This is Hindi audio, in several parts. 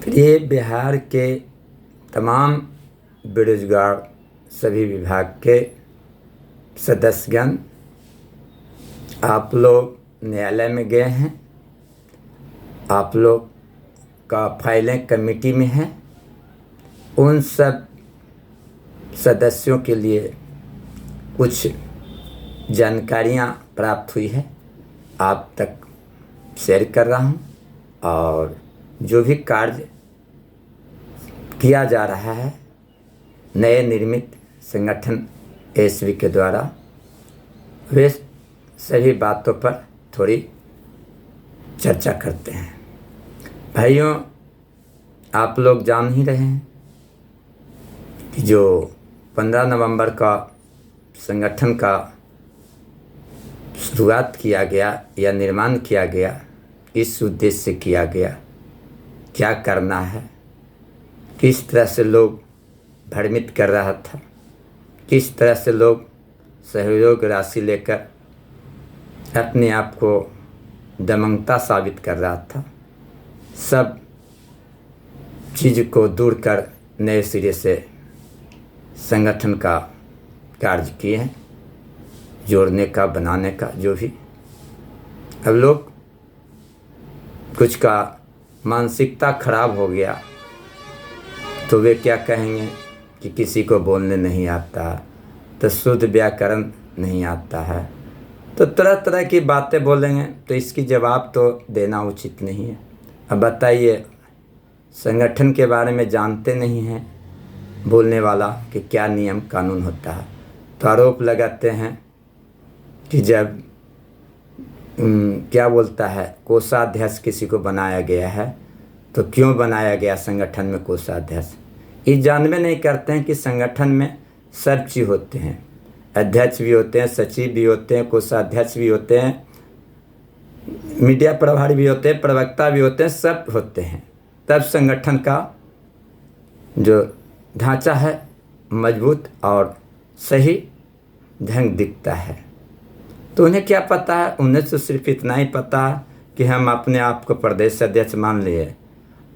प्रिय बिहार के तमाम बेरोजगार सभी विभाग के सदस्यगण, आप लोग न्यायालय में गए हैं, आप लोग का फाइलें कमेटी में हैं। उन सब सदस्यों के लिए कुछ जानकारियां प्राप्त हुई है, आप तक शेयर कर रहा हूं। और जो भी कार्य किया जा रहा है नए निर्मित संगठन एसवी के द्वारा, वे सभी बातों पर थोड़ी चर्चा करते हैं। भाइयों, आप लोग जान ही रहे हैं कि जो 15 नवंबर का संगठन का शुरुआत किया गया या निर्माण किया गया, इस उद्देश्य से किया गया, क्या करना है, किस तरह से लोग भ्रमित कर रहा था, किस तरह से लोग सहयोग राशि लेकर अपने आप को दमंगता साबित कर रहा था, सब चीज़ को दूर कर नए सिरे से संगठन का कार्य किए हैं, जोड़ने का, बनाने का। जो भी अब लोग कुछ का मानसिकता खराब हो गया तो वे क्या कहेंगे कि किसी को बोलने नहीं आता, तो शुद्ध व्याकरण नहीं आता है, तो तरह तरह की बातें बोलेंगे, तो इसकी जवाब तो देना उचित नहीं है। अब बताइए, संगठन के बारे में जानते नहीं हैं बोलने वाला कि क्या नियम कानून होता है, तो आरोप लगाते हैं कि जब क्या बोलता है, कोषाध्यक्ष किसी को बनाया गया है, तो क्यों बनाया गया संगठन में कोषाध्यक्ष। ये जानवे नहीं करते हैं कि संगठन में सब चीज़ होते हैं, अध्यक्ष भी होते हैं, सचिव भी होते हैं, कोषाध्यक्ष भी होते हैं, मीडिया प्रभारी भी होते हैं, प्रवक्ता भी होते हैं, सब होते हैं। तब संगठन का जो ढांचा है मजबूत और सही ढंग दिखता है। तो उन्हें क्या पता है, उन्हें तो सिर्फ इतना ही पता है कि हम अपने आप को प्रदेश अध्यक्ष मान लिए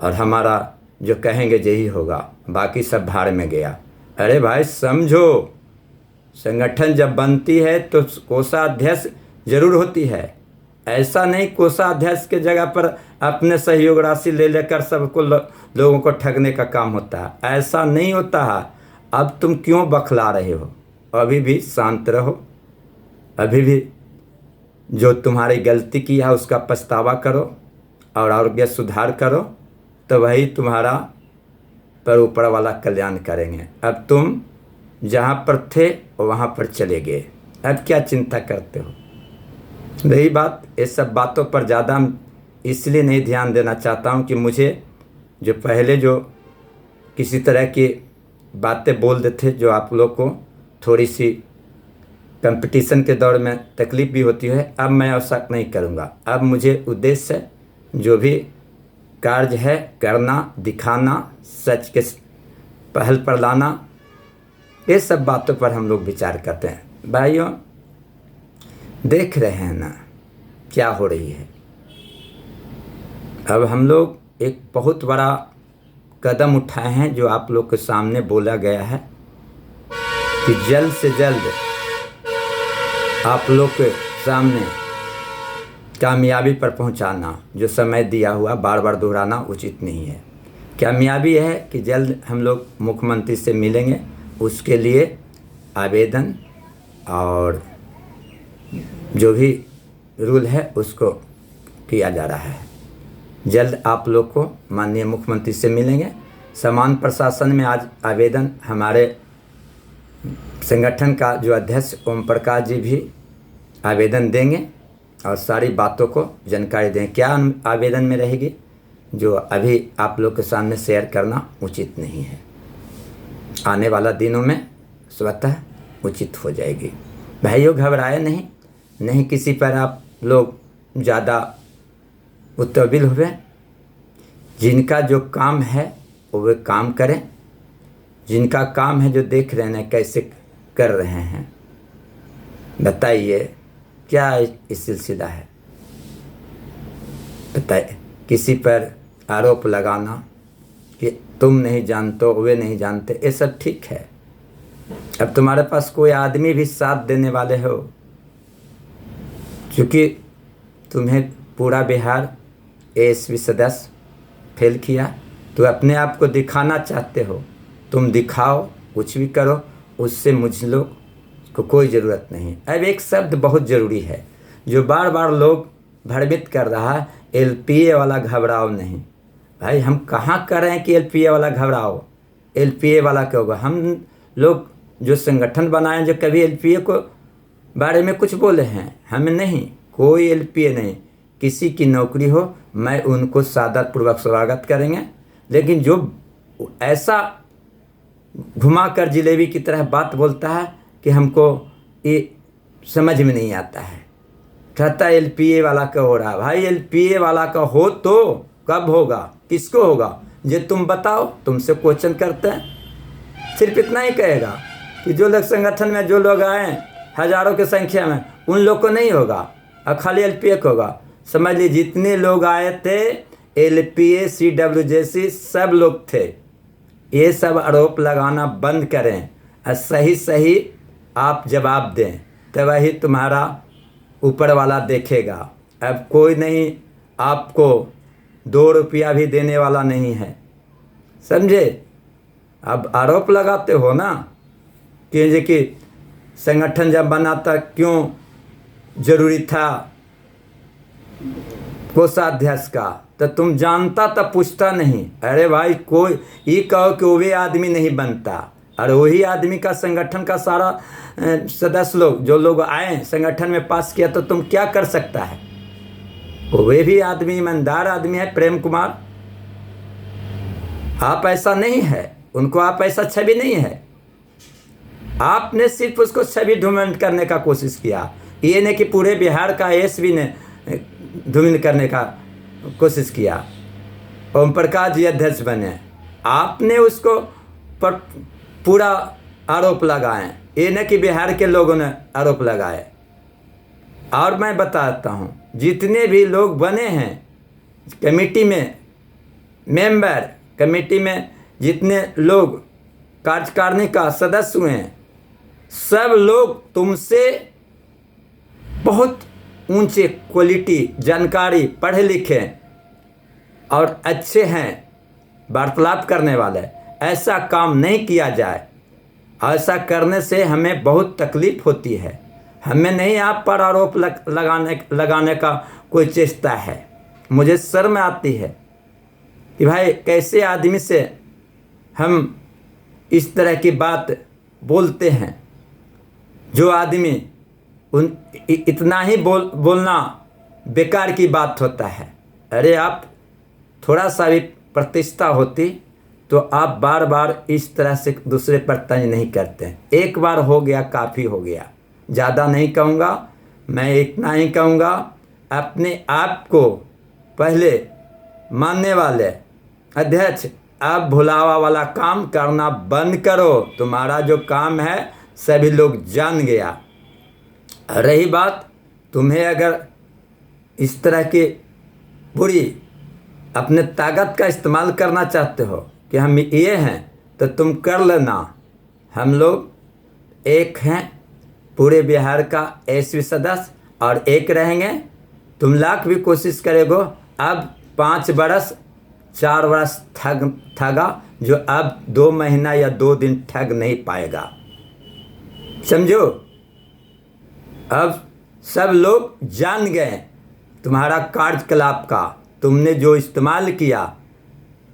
और हमारा जो कहेंगे यही होगा, बाकी सब भाड़ में गया। अरे भाई समझो, संगठन जब बनती है तो कोषाध्यक्ष जरूर होती है। ऐसा नहीं कोषाध्यक्ष के जगह पर अपने सहयोग राशि ले लेकर सबको लोगों को ठगने का काम होता है, ऐसा नहीं होता है। अब तुम क्यों बखला रहे हो? अभी भी शांत रहो, अभी भी जो तुम्हारी गलती की है उसका पछतावा करो और आगे सुधार करो, तो वही तुम्हारा पर ऊपर वाला कल्याण करेंगे। अब तुम जहाँ पर थे वहाँ पर चले गए, अब क्या चिंता करते हो? रही बात, ये सब बातों पर ज़्यादा इसलिए नहीं ध्यान देना चाहता हूँ कि मुझे जो पहले जो किसी तरह की बातें बोल देते, जो आप लोग को थोड़ी सी कंपटीशन के दौर में तकलीफ़ भी होती है, अब मैं ऐसा नहीं करूँगा। अब मुझे उद्देश्य है जो भी कार्य है करना, दिखाना, सच के पहल पर लाना, ये सब बातों पर हम लोग विचार करते हैं। भाइयों, देख रहे हैं ना क्या हो रही है। अब हम लोग एक बहुत बड़ा कदम उठाए हैं, जो आप लोग के सामने बोला गया है कि जल्द से जल्द आप लोग के सामने कामयाबी पर पहुंचाना। जो समय दिया हुआ बार बार दोहराना उचित नहीं है। कामयाबी है कि जल्द हम लोग मुख्यमंत्री से मिलेंगे, उसके लिए आवेदन और जो भी रूल है उसको किया जा रहा है। जल्द आप लोग को माननीय मुख्यमंत्री से मिलेंगे। समान प्रशासन में आज आवेदन हमारे संगठन का जो अध्यक्ष ओम प्रकाश जी भी आवेदन देंगे और सारी बातों को जानकारी दें। क्या आवेदन में रहेगी जो अभी आप लोग के सामने शेयर करना उचित नहीं है, आने वाला दिनों में स्वतः उचित हो जाएगी। भाइयों, घबराए नहीं किसी पर आप लोग ज़्यादा उत्तविल हुए। जिनका जो काम है वो वे काम करें, जिनका काम है जो देख रहे हैं कैसे कर रहे हैं। बताइए क्या इस सिलसिला है? बताइए, किसी पर आरोप लगाना, कि तुम नहीं जानते हो, वे नहीं जानते, ये सब ठीक है। अब तुम्हारे पास कोई आदमी भी साथ देने वाले हो, क्योंकि तुम्हें पूरा बिहार एएसपी सदस्य फेल किया, तो अपने आप को दिखाना चाहते हो, तुम दिखाओ, कुछ भी करो, उससे मुझ लोग को कोई ज़रूरत नहीं। अब एक शब्द बहुत ज़रूरी है जो बार बार लोग भ्रमित कर रहा है, एलपीए वाला घबराओ नहीं। भाई हम कहाँ कर रहे हैं कि एलपीए वाला घबराओ? एलपीए वाला क्या होगा? हम लोग जो संगठन बनाए, जो कभी एलपीए को बारे में कुछ बोले हैं? हमें नहीं, कोई एलपीए नहीं। किसी की नौकरी हो, मैं उनको सादरपूर्वक स्वागत करेंगे, लेकिन जो ऐसा घुमाकर जिलेबी की तरह बात बोलता है कि हमको ये समझ में नहीं आता है, कहता एलपीए वाला का हो रहा। भाई एलपीए वाला का हो तो कब होगा, किसको होगा, ये तुम बताओ। तुमसे क्वेश्चन करते हैं, सिर्फ इतना ही कहेगा कि जो लोग संगठन में जो लोग आए हजारों की संख्या में, उन लोग को नहीं होगा और खाली एलपीए को होगा। समझ लीजिए जितने लोग आए थे एलपीए CWJC सब लोग थे। ये सब आरोप लगाना बंद करें और सही सही आप जवाब दें, तो वही तुम्हारा ऊपर वाला देखेगा। अब कोई नहीं आपको 2 रुपया भी देने वाला नहीं है, समझे? अब आरोप लगाते हो ना कि संगठन जब बना था क्यों जरूरी था कोषाध्यक्ष का, तो तुम जानता तब पूछता नहीं। अरे भाई कोई ये कहो कि वो आदमी नहीं बनता, और वही आदमी का संगठन का सारा सदस्य लोग जो लोग आए संगठन में पास किया, तो तुम क्या कर सकता है? वे भी आदमी ईमानदार आदमी है, प्रेम कुमार। आप ऐसा नहीं है, उनको आप ऐसा छवि नहीं है। आपने सिर्फ उसको छवि धूमिल करने का कोशिश किया। ये नहीं कि पूरे बिहार का एएसपी ने धूमिल करने का कोशिश किया। ओम प्रकाश जी अध्यक्ष बने, आपने उसको पर पूरा आरोप लगाए। ये नहीं कि बिहार के लोगों ने आरोप लगाए। और मैं बताता हूँ, जितने भी लोग बने हैं कमेटी में मेंबर, कमेटी में जितने लोग कार्यकारिणी का सदस्य हुए हैं, सब लोग तुमसे बहुत ऊंचे क्वालिटी जानकारी, पढ़े लिखे और अच्छे हैं, वार्तालाप करने वाले। ऐसा काम नहीं किया जाए। ऐसा करने से हमें बहुत तकलीफ होती है। हमें नहीं आप पर आरोप लगाने का कोई चेष्टा है। मुझे शर्म आती है कि भाई कैसे आदमी से हम इस तरह की बात बोलते हैं। जो आदमी इतना ही बोलना बेकार की बात होता है। अरे आप थोड़ा सा भी प्रतिष्ठा होती तो आप बार बार इस तरह से दूसरे पर तंज नहीं करते। एक बार हो गया, काफ़ी हो गया। ज़्यादा नहीं कहूँगा, मैं इतना ही कहूँगा, अपने आप को पहले मानने वाले अध्यक्ष, अब भुलावा वाला काम करना बंद करो। तुम्हारा जो काम है सभी लोग जान गया। रही बात, तुम्हें अगर इस तरह की बुरी अपने ताकत का इस्तेमाल करना चाहते हो कि हम ये हैं, तो तुम कर लेना। हम लोग एक हैं, पूरे बिहार का एसपी सदस्य, और एक रहेंगे। तुम लाख भी कोशिश करेगो, अब 5 बरस 4 बरस ठगा, जो अब 2 महीना या 2 दिन ठग नहीं पाएगा। समझो, अब सब लोग जान गए तुम्हारा कार्यकलाप का। तुमने जो इस्तेमाल किया,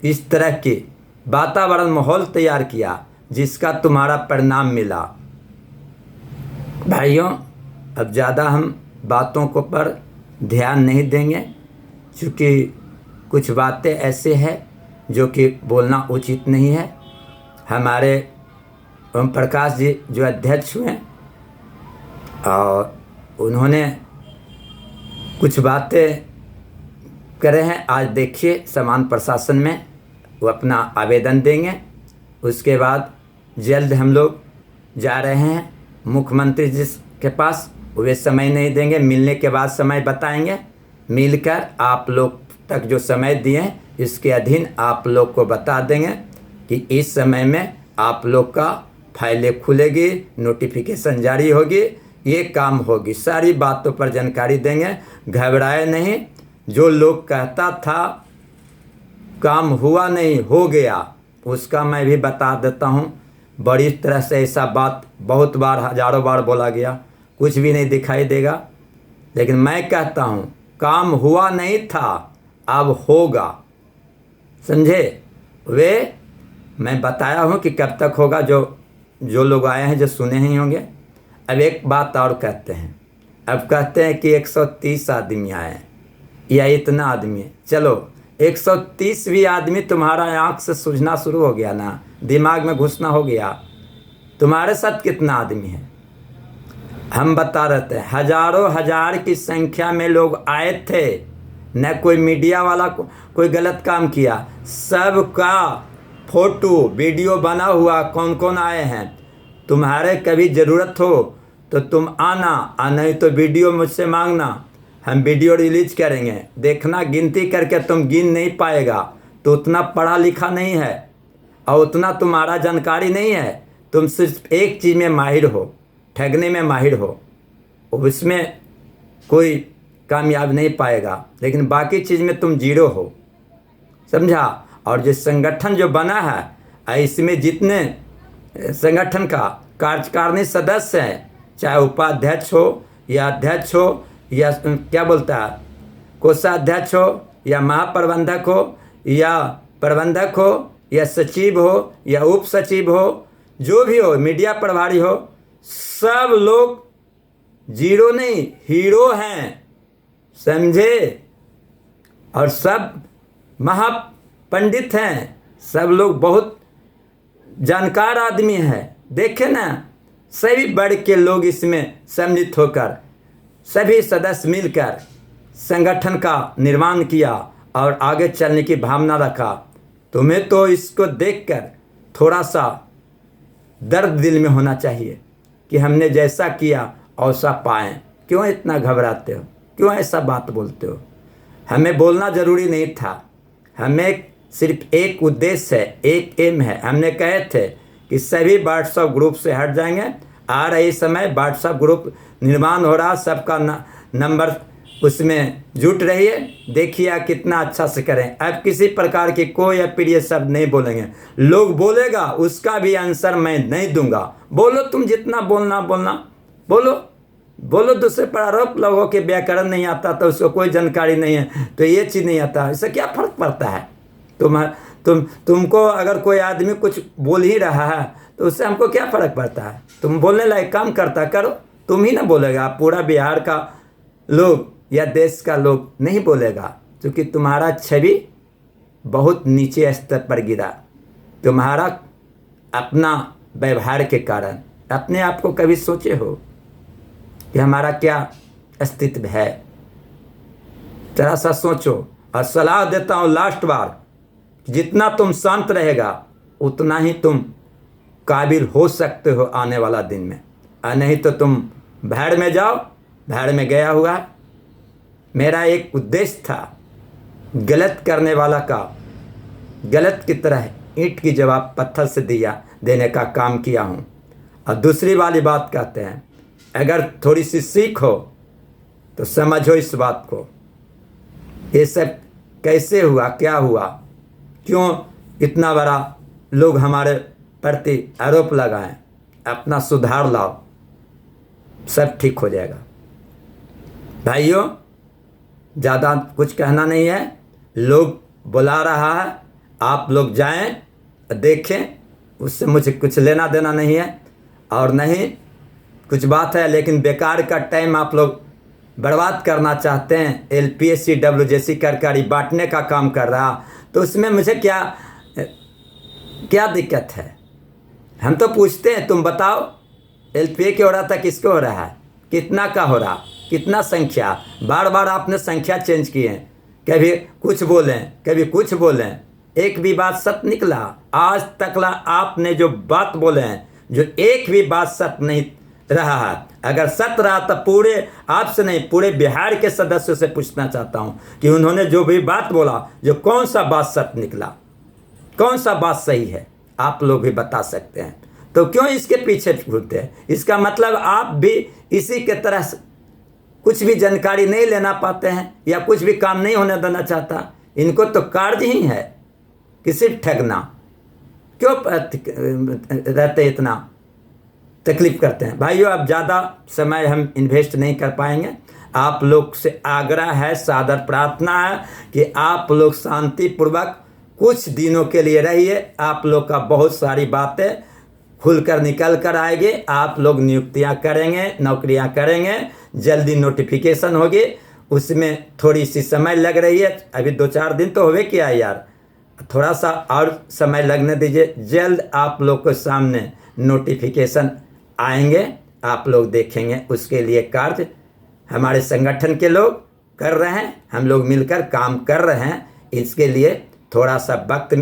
इस तरह के वातावरण माहौल तैयार किया, जिसका तुम्हारा परिणाम मिला। भाइयों, अब ज़्यादा हम बातों को पर ध्यान नहीं देंगे, क्योंकि कुछ बातें ऐसे हैं जो कि बोलना उचित नहीं है। हमारे ओम प्रकाश जी जो अध्यक्ष हुए, और उन्होंने कुछ बातें करे हैं। आज देखिए समान प्रशासन में वो अपना आवेदन देंगे। उसके बाद जल्द हम लोग जा रहे हैं मुख्यमंत्री जी के पास। वे समय नहीं देंगे, मिलने के बाद समय बताएंगे। मिलकर आप लोग तक जो समय दिए इसके अधीन आप लोग को बता देंगे कि इस समय में आप लोग का फाइलें खुलेगी, नोटिफिकेशन जारी होगी, ये काम होगी, सारी बातों पर जानकारी देंगे। घबराए नहीं। जो लोग कहता था काम हुआ नहीं हो गया, उसका मैं भी बता देता हूँ। बड़ी तरह से ऐसा बात बहुत बार, हजारों बार बोला गया, कुछ भी नहीं दिखाई देगा। लेकिन मैं कहता हूँ काम हुआ नहीं था, अब होगा। समझे? वे मैं बताया हूँ कि कब तक होगा। जो लोग आए हैं जो सुने ही होंगे। अब एक बात और कहते हैं, अब कहते हैं कि 130 आदमी आए हैं या इतना आदमी है। चलो 130 भी आदमी तुम्हारा आँख से सूझना शुरू हो गया ना, दिमाग में घुसना हो गया। तुम्हारे साथ कितना आदमी है? हम बता रहे थे हजारों हजार की संख्या में लोग आए थे। न कोई मीडिया वाला कोई गलत काम किया, सबका फोटो वीडियो बना हुआ कौन कौन आए हैं। तुम्हारे कभी ज़रूरत हो तो तुम आना, और नहीं तो वीडियो मुझसे मांगना, हम वीडियो रिलीज करेंगे। देखना गिनती करके तुम गिन नहीं पाएगा, तो उतना पढ़ा लिखा नहीं है और उतना तुम्हारा जानकारी नहीं है। तुम सिर्फ एक चीज़ में माहिर हो, ठगने में माहिर हो, उसमें कोई कामयाब नहीं पाएगा, लेकिन बाकी चीज़ में तुम जीरो हो। समझा? और जो संगठन जो बना है, इसमें जितने संगठन का कार्यकारिणी सदस्य हैं, चाहे उपाध्यक्ष हो या अध्यक्ष हो या क्या बोलता है कोषाध्यक्ष हो या महाप्रबंधक हो या प्रबंधक हो या सचिव हो या उप सचिव हो, जो भी हो, मीडिया प्रभारी हो, सब लोग जीरो नहीं हीरो हैं। समझे? और सब महापंडित हैं, सब लोग बहुत जानकार आदमी हैं। देखे ना, सभी बढ़ के लोग इसमें सम्मिलित होकर सभी सदस्य मिलकर संगठन का निर्माण किया और आगे चलने की भावना रखा। तुम्हें तो इसको देखकर थोड़ा सा दर्द दिल में होना चाहिए कि हमने जैसा किया वैसा पाएं। क्यों इतना घबराते हो? क्यों ऐसा बात बोलते हो? हमें बोलना ज़रूरी नहीं था। हमें सिर्फ एक उद्देश्य है, एक एम है। हमने कहे थे कि सभी व्हाट्सएप ग्रुप से हट जाएंगे। आ रही समय व्हाट्सएप ग्रुप निर्माण हो रहा, सबका नंबर उसमें जुट रहिए। देखिए कितना अच्छा से करें। अब किसी प्रकार की कोई अप्रिय शब्द नहीं बोलेंगे। लोग बोलेगा उसका भी आंसर मैं नहीं दूंगा। बोलो, तुम जितना बोलना बोलो। दूसरे पर आरोप लोगों के व्याकरण नहीं आता तो उसको कोई जानकारी नहीं है तो ये चीज़ नहीं आता, इससे क्या फर्क पड़ता है? तुमको अगर कोई आदमी कुछ बोल ही रहा है तो उससे हमको क्या फ़र्क पड़ता है? तुम बोलने लायक काम करता करो, तुम ही ना बोलेगा, पूरा बिहार का लोग या देश का लोग नहीं बोलेगा, क्योंकि तुम्हारा छवि बहुत नीचे स्तर पर गिरा। तुम्हारा अपना व्यवहार के कारण। अपने आप को कभी सोचे हो कि हमारा क्या अस्तित्व है? जरा सा सोचो। और सलाह देता हूँ लास्ट बार, जितना तुम शांत रहेगा उतना ही तुम काबिल हो सकते हो आने वाला दिन में। और नहीं तो तुम भैड़ में जाओ। भैड़ में गया हुआ। मेरा एक उद्देश्य था, गलत करने वाला का गलत की तरह ईंट की जवाब पत्थर से देने का काम किया हूँ। और दूसरी वाली बात कहते हैं, अगर थोड़ी सी सीख हो तो समझो इस बात को। ये सब कैसे हुआ, क्या हुआ, क्यों इतना बड़ा लोग हमारे प्रति आरोप लगाएं? अपना सुधार लाओ, सब ठीक हो जाएगा। भाइयों, ज़्यादा कुछ कहना नहीं है। लोग बुला रहा है, आप लोग जाएं, देखें, उससे मुझे कुछ लेना देना नहीं है। और नहीं कुछ बात है, लेकिन बेकार का टाइम आप लोग बर्बाद करना चाहते हैं। LPSC WJC करकारी बांटने का काम कर रहा, तो उसमें मुझे क्या दिक्कत है? हम तो पूछते हैं, तुम बताओ LPA के हो रहा था, किसको हो रहा है, कितना का हो रहा, कितना संख्या? बार बार आपने संख्या चेंज की है, कभी कुछ बोलें कभी कुछ बोलें, एक भी बात सत्य निकला? आज तक आपने जो बात बोले हैं, जो एक भी बात सत्य नहीं रहा है। अगर सत्य रहा तो पूरे आपसे नहीं, पूरे बिहार के सदस्यों से पूछना चाहता हूं कि उन्होंने जो भी बात बोला, जो कौन सा बात सत्य निकला, कौन सा बात सही है, आप लोग भी बता सकते हैं। तो क्यों इसके पीछे घूमते हैं? इसका मतलब आप भी इसी के तरह कुछ भी जानकारी नहीं लेना पाते हैं या कुछ भी काम नहीं होने देना चाहता। इनको तो कार्य ही है कि सिर्फ ठगना। क्यों रहते इतना तकलीफ करते हैं? भाइयों, अब ज़्यादा समय हम इन्वेस्ट नहीं कर पाएंगे। आप लोग से आग्रह है, सादर प्रार्थना है कि आप लोग शांतिपूर्वक कुछ दिनों के लिए रहिए। आप लोग का बहुत सारी बातें खुलकर निकल कर आएगी। आप लोग नियुक्तियां करेंगे, नौकरियां करेंगे, जल्दी नोटिफिकेशन होगी। उसमें थोड़ी सी समय लग रही है, अभी 2-4 दिन तो होवे किया यार, थोड़ा सा और समय लगने दीजिए। जल्द आप लोग के सामने नोटिफिकेशन आएंगे, आप लोग देखेंगे। उसके लिए कार्य हमारे संगठन के लोग कर रहे हैं, हम लोग मिलकर काम कर रहे हैं। इसके लिए थोड़ा सा वक्त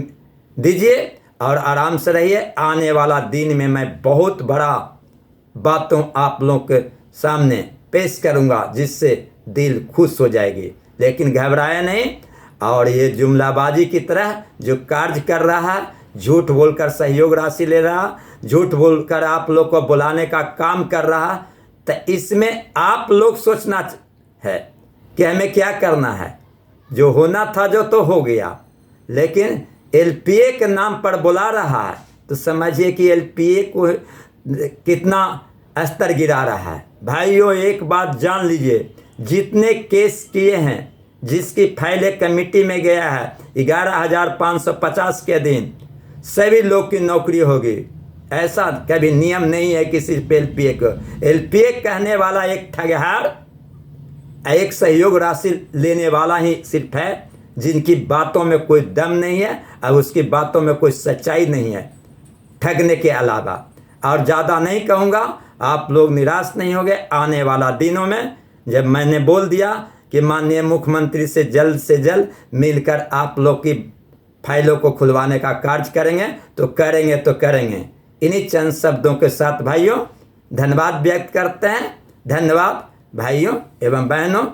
दीजिए और आराम से रहिए। आने वाला दिन में मैं बहुत बड़ा बातों आप लोग के सामने पेश करूंगा, जिससे दिल खुश हो जाएगी। लेकिन घबराए नहीं। और ये जुमलाबाजी की तरह जो कार्य कर रहा है, झूठ बोलकर सहयोग राशि ले रहा, झूठ बोलकर आप लोग को बुलाने का काम कर रहा, तो इसमें आप लोग सोचना है कि हमें क्या करना है। जो होना था जो तो हो गया, लेकिन एलपीए के नाम पर बुला रहा है तो समझिए कि एलपीए को कितना स्तर गिरा रहा है। भाइयों, एक बात जान लीजिए, जितने केस किए हैं, जिसकी फाइलें कमेटी में गया है 11,550 के दिन, सभी लोग की नौकरी होगी। ऐसा कभी नियम नहीं है किसी एलपीए को। एलपीए कहने वाला एक ठगहार, एक सहयोग राशि लेने वाला ही सिर्फ है, जिनकी बातों में कोई दम नहीं है और उसकी बातों में कोई सच्चाई नहीं है, ठगने के अलावा। और ज़्यादा नहीं कहूँगा, आप लोग निराश नहीं होंगे। आने वाला दिनों में जब मैंने बोल दिया कि माननीय मुख्यमंत्री से जल्द मिलकर आप लोग की फाइलों को खुलवाने का कार्य करेंगे तो करेंगे। इन्हीं चंद शब्दों के साथ भाइयों धन्यवाद व्यक्त करते हैं। धन्यवाद भाइयों एवं बहनों।